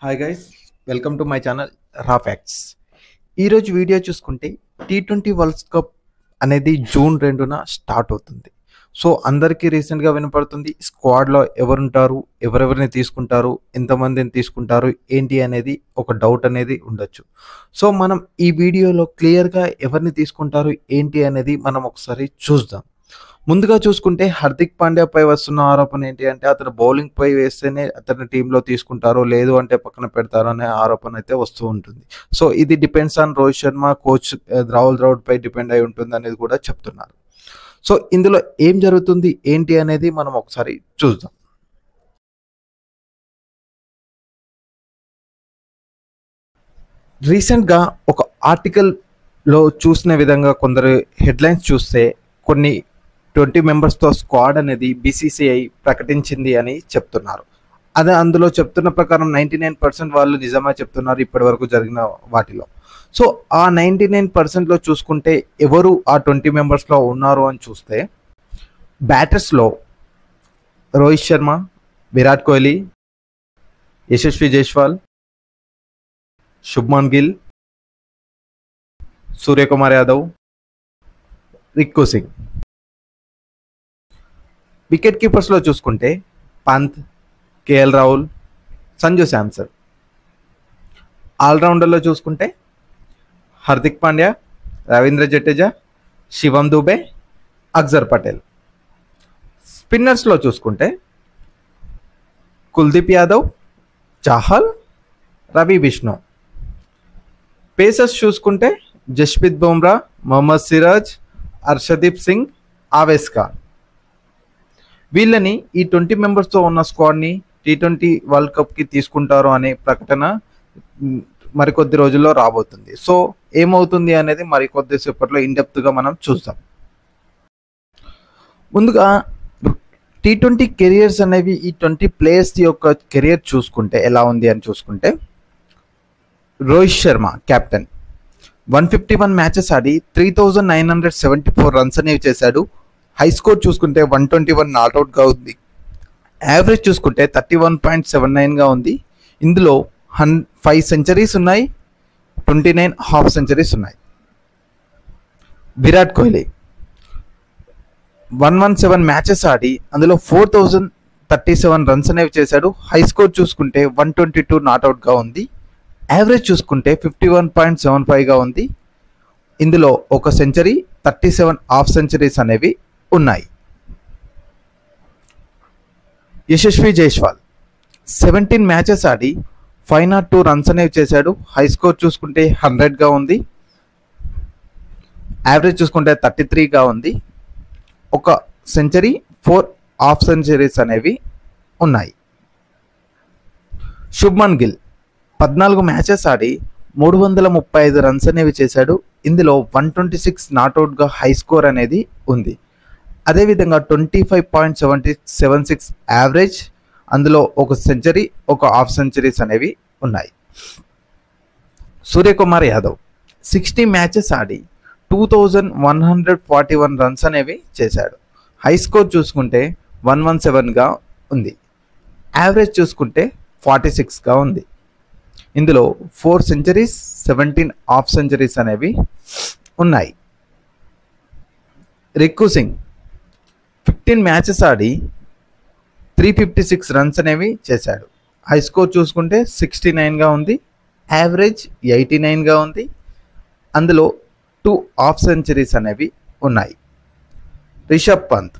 Hi guys, welcome to my channel రా facts. ఈరోజు video చూసుకుంటే T20 వరల్డ్ కప్ అనేది జూన్ 2న స్టార్ట్ అవుతుంది. సో అందరికీ రీసెంట్గా వినపడుతుంది స్క్వాడ్లో ఎవరుంటారు, ఎవరెవరిని తీసుకుంటారు, ఎంతమందిని తీసుకుంటారు, ఏంటి అనేది ఒక డౌట్ అనేది ఉండొచ్చు. సో మనం ఈ వీడియోలో క్లియర్గా ఎవరిని తీసుకుంటారు ఏంటి అనేది మనం ఒకసారి చూద్దాం. ముందుగా చూసుకుంటే హార్దిక్ పాండ్యాపై వస్తున్న ఆరోపణ ఏంటి అంటే అతను బౌలింగ్ పై వేస్తేనే అతని టీంలో తీసుకుంటారు, లేదు అంటే పక్కన పెడతారు అనే ఆరోపణ అయితే వస్తూ ఉంటుంది. సో ఇది depends on Rohit Sharma, coach Rahul Dravid పై డిపెండ్ అయి ఉంటుంది అనేది కూడా చెప్తున్నారు. సో ఇందులో ఏం జరుగుతుంది ఏంటి అనేది మనం ఒకసారి చూద్దాం. రీసెంట్గా ఒక ఆర్టికల్లో చూసిన విధంగా కొందరు హెడ్లైన్స్ చూస్తే కొన్ని 20 మెంబర్స్తో స్క్వాడ్ అనేది BCCI ప్రకటించింది అని చెప్తున్నారు. అదే అందులో చెప్తున్న ప్రకారం 99% వాళ్ళు నిజమే చెప్తున్నారు ఇప్పటి వరకు జరిగిన వాటిలో. సో ఆ 99%లో చూసుకుంటే ఎవరు ఆ 20 మెంబర్స్లో ఉన్నారు అని చూస్తే బ్యాటర్స్లో రోహిత్ శర్మ, విరాట్ కోహ్లీ, యశస్వి జైస్వాల్, శుభ్మన్ గిల్, సూర్యకుమార్ యాదవ్, రిక్కు సింగ్. వికెట్ కీపర్స్లో చూసుకుంటే పంత్, కేఎల్ రాహుల్, సంజు శాంసన్. ఆల్రౌండర్లో చూసుకుంటే హార్దిక్ పాండ్యా, రవీంద్ర జడేజా, శివం దుబే, అక్సర్ పటేల్. స్పిన్నర్స్లో చూసుకుంటే కుల్దీప్ యాదవ్, చాహల్, రవి బిష్ణు. పేసర్స్ చూసుకుంటే జస్ప్రీత్ బుమ్రా, మొహమ్మద్ సిరాజ్, హర్షదీప్ సింగ్, ఆవేశ్ ఖాన్. వీళ్ళని ఈ 20 మెంబర్స్తో ఉన్న స్క్వాడ్ని T20 వరల్డ్ కప్కి తీసుకుంటారు అనే ప్రకటన మరికొద్ది రోజుల్లో రాబోతుంది. సో ఏమవుతుంది అనేది మరికొద్దిసేపట్లో ఇన్డెప్త్గా మనం చూద్దాం. ముందుగా T20 కెరియర్స్ అనేవి ఈ 20 ప్లేయర్స్ యొక్క కెరియర్ చూసుకుంటే ఎలా ఉంది అని చూసుకుంటే రోహిత్ శర్మ కెప్టెన్ 151 మ్యాచెస్ ఆడి 3974 రన్స్ అనేవి చేశాడు. హై స్కోర్ చూసుకుంటే 121 నాట్అవుట్గా ఉంది. యావరేజ్ చూసుకుంటే 31.79గా ఉంది. ఇందులో 5 సెంచరీస్ ఉన్నాయి, 29 హాఫ్ సెంచరీస్ ఉన్నాయి. విరాట్ కోహ్లీ 117 మ్యాచెస్ ఆడి అందులో 4037 రన్స్ అనేవి చేశాడు. హై స్కోర్ చూసుకుంటే 122 నాట్అవుట్గా ఉంది. యావరేజ్ చూసుకుంటే 51.75గా ఉంది. ఇందులో ఒక సెంచరీ, 37 హాఫ్ సెంచరీస్ అనేవి ఉన్నాయి. యశస్వి జైస్వాల్ 17 మ్యాచెస్ ఆడి 502 రన్స్ అనేవి చేశాడు. హై స్కోర్ చూసుకుంటే 100గా ఉంది. యావరేజ్ చూసుకుంటే 33గా ఉంది. ఒక సెంచరీ, 4 హాఫ్ సెంచరీస్ అనేవి ఉన్నాయి. శుభ్మన్ గిల్ 14 మ్యాచెస్ ఆడి 335 రన్స్ అనేవి చేశాడు. ఇందులో 126 నాట్అవుట్గా హై స్కోర్ అనేది ఉంది. అదేవిధంగా 25.76 యావరేజ్, అందులో ఒక సెంచరీ, ఒక హాఫ్ సెంచరీస్ అనేవి ఉన్నాయి. సూర్యకుమార్ యాదవ్ 60 మ్యాచెస్ ఆడి 2141 రన్స్ అనేవి చేశాడు. హై స్కోర్ చూసుకుంటే 117గా ఉంది. యావరేజ్ చూసుకుంటే 46గా ఉంది. ఇందులో 4 సెంచరీస్, 17 హాఫ్ సెంచరీస్ అనేవి ఉన్నాయి. రిక్కు సింగ్ 15 మ్యాచెస్ ఆడి 356 రన్స్ అనేవి చేశాడు. హై స్కోర్ చూసుకుంటే 69గా ఉంది. యావరేజ్ 89గా ఉంది. అందులో 2 హాఫ్ సెంచరీస్ అనేవి ఉన్నాయి. రిషబ్ పంత్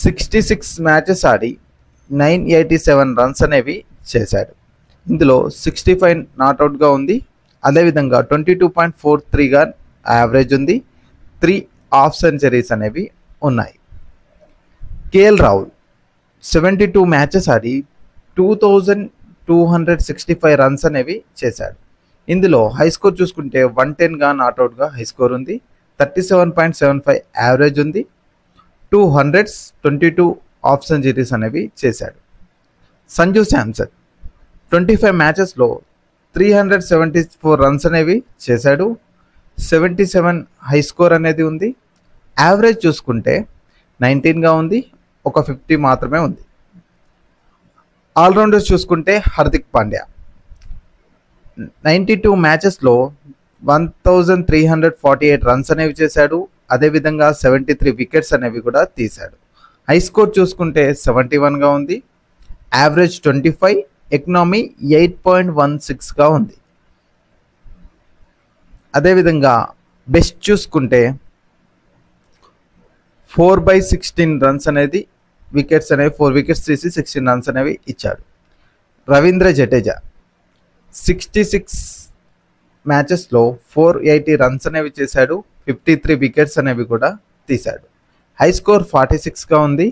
66 మ్యాచెస్ ఆడి 987 రన్స్ అనేవి చేశాడు. ఇందులో 65 నాట్అవుట్గా ఉంది. అదేవిధంగా 22.43గా యావరేజ్ ఉంది. 3 హాఫ్ సెంచరీస్ అనేవి ఉన్నాయి. కేఎల్ రాహుల్ 72 మ్యాచెస్ ఆడి 2265 రన్స్ అనేవి చేశాడు. ఇందులో హై స్కోర్ చూసుకుంటే 110గా నాట్అవుట్గా హై స్కోర్ ఉంది. 37.75 యావరేజ్ ఉంది. 200s, 22 హాఫ్ సెంచరీస్ అనేవి చేశాడు. సంజు శాంసన్ 25 మ్యాచెస్లో 374 రన్స్ అనేవి చేశాడు. 77 హై స్కోర్ అనేది ఉంది. యావరేజ్ చూసుకుంటే 19గా ఉంది. ఒక 50 మాత్రమే ఉంది. ఆల్రౌండర్స్ చూసుకుంటే హార్దిక్ పాండ్యా 92 మ్యాచెస్లో 1348 రన్స్ అనేవి చేశాడు. అదేవిధంగా 73 వికెట్స్ అనేవి కూడా తీశాడు. హై స్కోర్ చూసుకుంటే 71గా ఉంది. యావరేజ్ 25, ఎకనామీ 8.16గా ఉంది. అదేవిధంగా బెస్ట్ చూసుకుంటే 4/16 రన్స్ అనేది వికెట్స్ అనేవి 4 వికెట్స్ తీసి 16 రన్స్ అనేవి ఇచ్చాడు. రవీంద్ర జడేజా 66 మ్యాచెస్లో 480 రన్స్ అనేవి చేశాడు. 53 వికెట్స్ అనేవి కూడా తీశాడు. హై స్కోర్ 46గా ఉంది.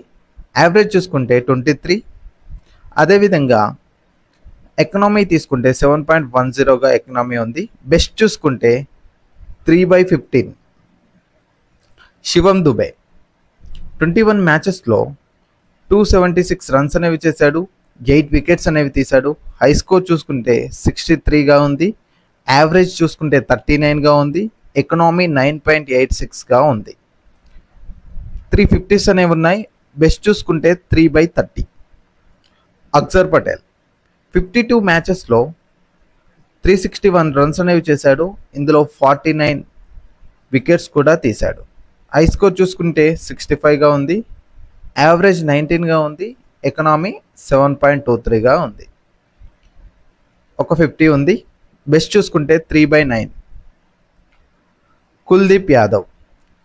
యావరేజ్ చూసుకుంటే 23. అదేవిధంగా ఎకనామీ తీసుకుంటే 7.10గా ఎకనామీ ఉంది. బెస్ట్ చూసుకుంటే 3/15. శివం దుబే 21 మ్యాచెస్లో 276 రన్స్ అనేవి చేశాడు. 8 వికెట్స్ అనేవి తీశాడు. హై స్కోర్ చూసుకుంటే 63గా ఉంది. యావరేజ్ చూసుకుంటే 39గా ఉంది. ఎకనామీ 9.86గా ఉంది. 350s అనేవి ఉన్నాయి. బెస్ట్ చూసుకుంటే 3/30. అక్షర్ పటేల్ 52 మ్యాచెస్లో 361 రన్స్ అనేవి చేశాడు. ఇందులో 49 వికెట్స్ కూడా తీశాడు. హై స్కోర్ చూసుకుంటే 65గా ఉంది. యావరేజ్ 19గా ఉంది. ఎకనామీ 7.23గా ఉంది. ఒక 50 ఉంది. బెస్ట్ చూసుకుంటే 3/9. కుల్దీప్ యాదవ్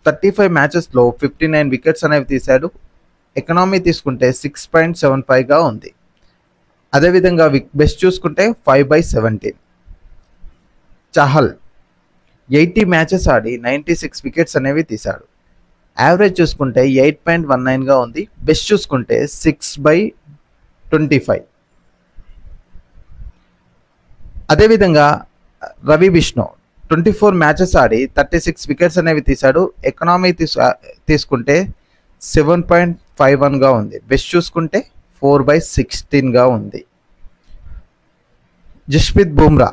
35 మ్యాచెస్లో 59 వికెట్స్ అనేవి తీశాడు. ఎకనామీ తీసుకుంటే 6.75గా ఉంది. అదేవిధంగా బెస్ట్ చూసుకుంటే 5/17. చహల్ 80 మ్యాచెస్ ఆడి 96 వికెట్స్ అనేవి తీశాడు. యావరేజ్ చూసుకుంటే 8.19గా ఉంది. బెస్ట్ చూసుకుంటే 6/25. అదేవిధంగా రవి బిష్ణు 24 మ్యాచెస్ ఆడి 36 వికెట్స్ అనేవి తీశాడు. ఎకనామీ తీసుకుంటే 7.51గా ఉంది. బెస్ట్ చూసుకుంటే 4/16గా ఉంది. జస్ప్రీత్ బుమ్రా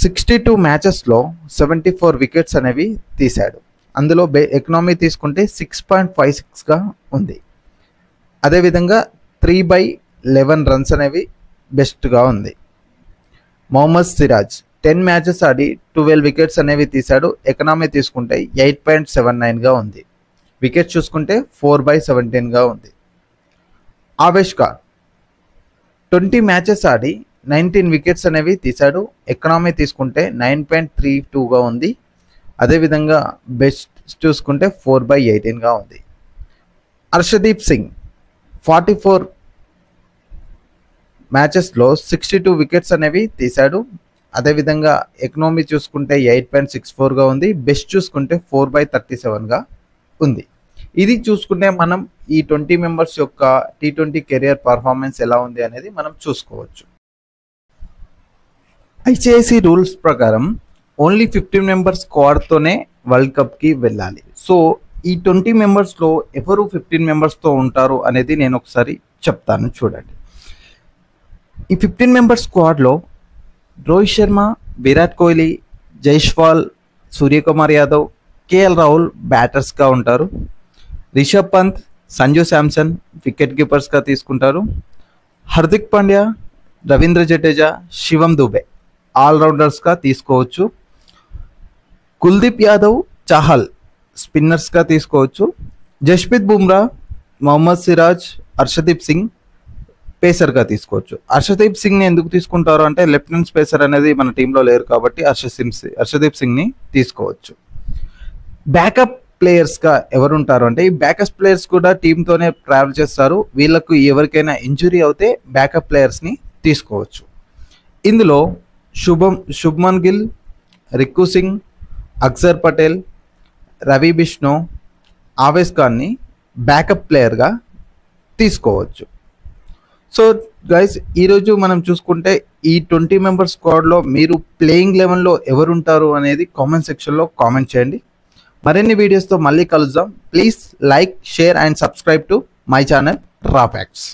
62 మ్యాచెస్లో 74 వికెట్స్ అనేవి తీశాడు. అందులో ఎకనామీ తీసుకుంటే 6.56గా ఉంది. అదేవిధంగా 3/11 రన్స్ అనేవి బెస్ట్గా ఉంది. మొహమ్మద్ సిరాజ్ 10 మ్యాచెస్ ఆడి 12 వికెట్స్ అనేవి తీశాడు. ఎకనామీ తీసుకుంటే 8.79గా ఉంది. వికెట్స్ చూసుకుంటే 4/17గా ఉంది. ఆవేష్ ఖాన్ 20 మ్యాచెస్ ఆడి 19 వికెట్స్ అనేవి తీశాడు. ఎకనామీ తీసుకుంటే 9.32గా ఉంది. అదేవిధంగా బెస్ట్ చూసుకుంటే 4/18గా ఉంది. హర్షదీప్ సింగ్ 44 మ్యాచెస్లో 62 వికెట్స్ అనేవి తీశాడు. అదేవిధంగా ఎకనామీ చూసుకుంటే 8.64గా ఉంది. బెస్ట్ చూసుకుంటే 4/37గా ఉంది. ఇది చూసుకుంటే మనం ఈ 20 మెంబర్స్ యొక్క T20 కెరియర్ పర్ఫార్మెన్స్ ఎలా ఉంది అనేది మనం చూసుకోవచ్చు. ఐసిఐసి రూల్స్ ప్రకారం ఓన్లీ 15 మెంబర్స్ స్క్వాడ్తోనే వరల్డ్ కప్కి వెళ్ళాలి. సో ఈ 20 మెంబర్స్లో ఎవరు 15 మెంబర్స్తో ఉంటారు అనేది నేను ఒకసారి చెప్తాను, చూడండి. ఈ 15 మెంబర్స్ స్క్వాడ్లో రోహిత్ శర్మ, విరాట్ కోహ్లీ, జైస్వాల్, సూర్యకుమార్ యాదవ్, కేఎల్ రాహుల్ బ్యాటర్స్గా ఉంటారు. రిషబ్ పంత్, సంజు శాంసన్ వికెట్ కీపర్స్గా తీసుకుంటారు. హార్దిక్ పాండ్యా, రవీంద్ర జడేజా, శివం దుబే ఆల్రౌండర్స్గా తీసుకోవచ్చు. కుల్దీప్ యాదవ్, చహల్ స్పిన్నర్స్గా తీసుకోవచ్చు. జస్ప్రీత్ బుమ్రా, మొహమ్మద్ సిరాజ్, హర్షదీప్ సింగ్ పేసర్గా తీసుకోవచ్చు. హర్షదీప్ సింగ్ని ఎందుకు తీసుకుంటారు అంటే లెఫ్టినెంట్ పేసర్ అనేది మన టీంలో లేరు కాబట్టి హర్షదీప్ సింగ్ని తీసుకోవచ్చు. బ్యాకప్ ప్లేయర్స్గా ఎవరుంటారు అంటే ఈ బ్యాకప్ ప్లేయర్స్ కూడా టీంతోనే ట్రావెల్ చేస్తారు. వీళ్ళకు ఎవరికైనా ఇంజురీ అవుతే బ్యాకప్ ప్లేయర్స్ని తీసుకోవచ్చు. ఇందులో శుభ్మన్ గిల్, రిక్కు సింగ్, అక్షర్ పటేల్, రవి బిష్ణు, ఆవేష్ ఖాన్ని బ్యాకప్ ప్లేయర్గా తీసుకోవచ్చు. సో గైస్, ఈరోజు మనం చూసుకుంటే ఈ 20 మెంబర్స్ స్క్వాడ్లో మీరు ప్లేయింగ్ లెవెన్లో ఎవరుంటారు అనేది కామెంట్ సెక్షన్లో కామెంట్ చేయండి. మరిన్ని వీడియోస్తో మళ్ళీ కలుద్దాం. Please like, share and subscribe to my channel రా ఫ్యాక్ట్స్.